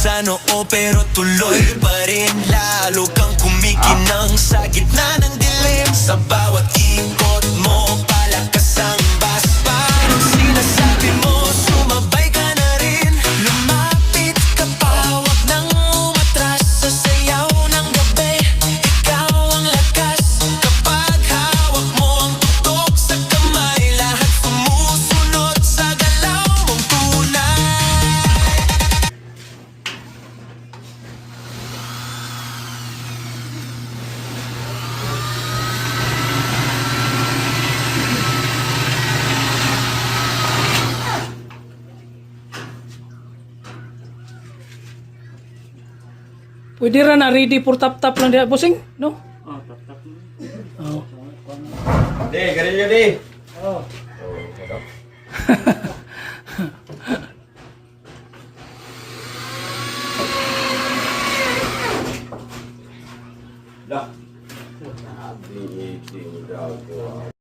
sa noo pero tuloy pa rin. Lalo kang kumikinang sa gitna ng dilim. Sa bawat ikot mo, palakas ang bas. Parang sinasabi mo, sumabay ka na rin. Lumapit ka pa, wag nang umatras. Sa sayaw ng gabi, ikaw ang lakas. Kapag hawak mo ang tutok sa kamay, lahat sumusunod sa galaw mong tunay. Pwede ra na ready for tap-tap lang diya, bossing, no? Oh, tap-tap mo. Oh. Di, ganun yun di. Oh. Oh, ano?